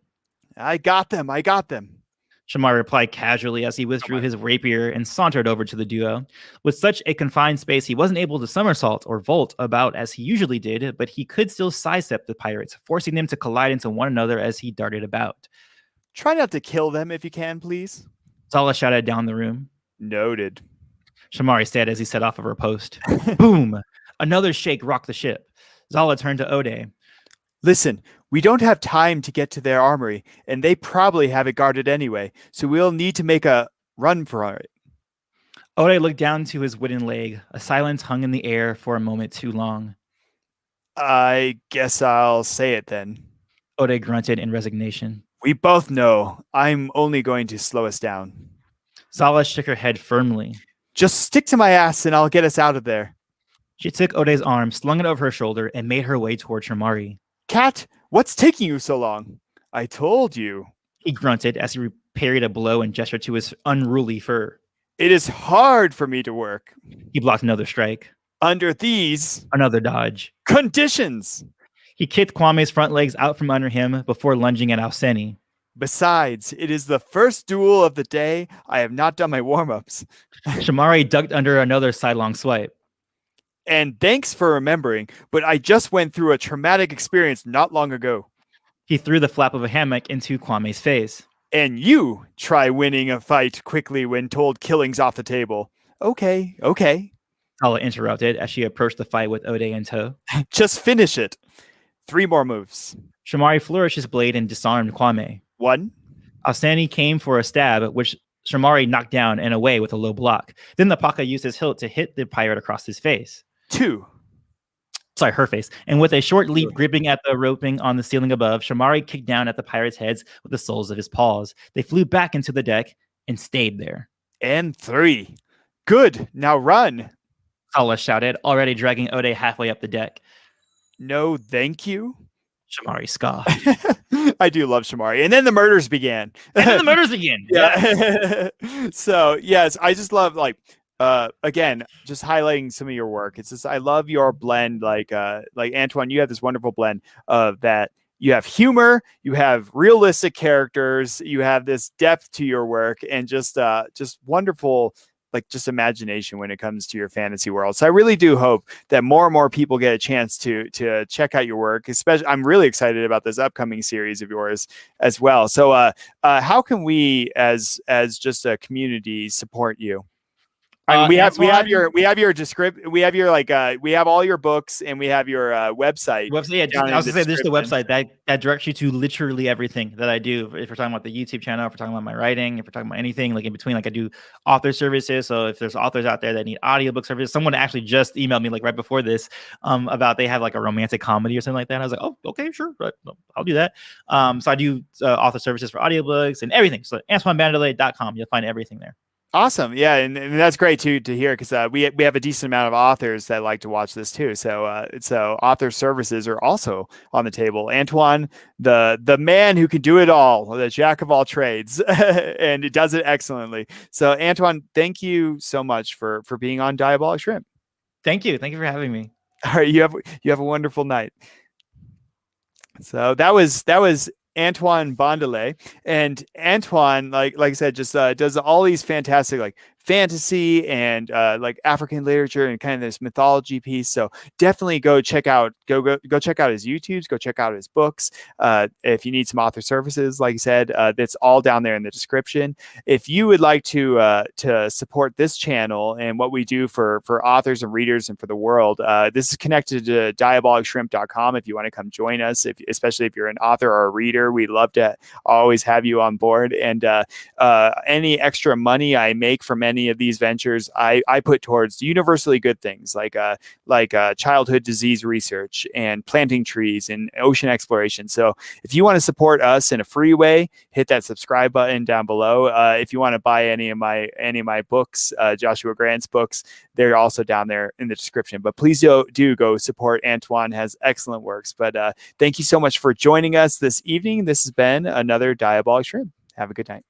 I got them. Shamari replied casually as he withdrew his rapier and sauntered over to the duo. With such a confined space, he wasn't able to somersault or vault about as he usually did, but he could still sidestep the pirates, forcing them to collide into one another as he darted about. Try not to kill them if you can, please. Zala shouted down the room. Noted. Shamari said as he set off of her post. Boom! Another shake rocked the ship. Zala turned to Ode. Listen, we don't have time to get to their armory, and they probably have it guarded anyway, so we'll need to make a run for it. Ode looked down to his wooden leg. A silence hung in the air for a moment too long. I guess I'll say it then. Ode grunted in resignation. We both know I'm only going to slow us down. Zala shook her head firmly. Just stick to my ass and I'll get us out of there. She took Ode's arm, slung it over her shoulder, and made her way toward Shamari. Cat, what's taking you so long? I told you. He grunted as he parried a blow and gestured to his unruly fur. It is hard for me to work. He blocked another strike. Under these... Another dodge. Conditions! He kicked Kwame's front legs out from under him before lunging at Alseni. Besides, it is the first duel of the day. I have not done my warm-ups. Shamari ducked under another sidelong swipe. And thanks for remembering, but I just went through a traumatic experience not long ago. He threw the flap of a hammock into Kwame's face. And you try winning a fight quickly when told killing's off the table. Okay, okay. Tala interrupted as she approached the fight with Ode in tow. Just finish it. 3 more moves. Shamari flourished his blade and disarmed Kwame. 1. Asani came for a stab, which Shamari knocked down and away with a low block. Then the Paka used his hilt to hit the pirate across his face. 2. Sorry, her face. And with a short leap gripping at the roping on the ceiling above, Shamari kicked down at the pirates' heads with the soles of his paws. They flew back into the deck and stayed there. And 3. Good. Now run. Tala shouted, already dragging Ode halfway up the deck. No, thank you. Shamari scoffed. I do love Shamari. And then the murders began. Yeah. So, yes, I just love, like, again, just highlighting some of your work. It's just, I love your blend. Like Antoine, you have this wonderful blend of that. You have humor, you have realistic characters, you have this depth to your work, and just wonderful, like, just imagination when it comes to your fantasy world. So I really do hope that more and more people get a chance to check out your work. Especially, I'm really excited about this upcoming series of yours as well. So how can we as just a community support you? I mean, we have your description. We have your we have all your books, and we have your website. Yeah, I was gonna say this is the website that directs you to literally everything that I do. If we're talking about the YouTube channel, if we're talking about my writing, if we're talking about anything like in between, like I do author services. So if there's authors out there that need audiobook services, someone actually just emailed me like right before this about they have like a romantic comedy or something like that. And I was like, oh, okay, sure, but I'll do that. So I do author services for audiobooks and everything. So AntoineBandele.com, you'll find everything there. Awesome. Yeah. And that's great to hear, because we have a decent amount of authors that like to watch this too. So author services are also on the table. Antoine, the man who can do it all, the jack of all trades, and it does it excellently. So Antoine, thank you so much for being on Diabolic Shrimp. Thank you. Thank you for having me. All right. You have a wonderful night. So that was Antoine Bandele. And Antoine, like I said, just does all these fantastic like fantasy and like African literature and kind of this mythology piece. So definitely go check out his YouTubes, go check out his books. If you need some author services, like I said, that's all down there in the description. If you would like to support this channel and what we do for authors and readers and for the world, this is connected to diabolicshrimp.com. If you want to come join us, especially if you're an author or a reader, we'd love to always have you on board. And any extra money I make from any of these ventures, I put towards universally good things like childhood disease research and planting trees and ocean exploration. So if you want to support us in a free way, hit that subscribe button down below. If you want to buy any of my books, Joshua Grant's books, they're also down there in the description. But please do go support Antoine. Has excellent works. But thank you so much for joining us this evening. This has been another Diabolic Shrimp. Have a good night.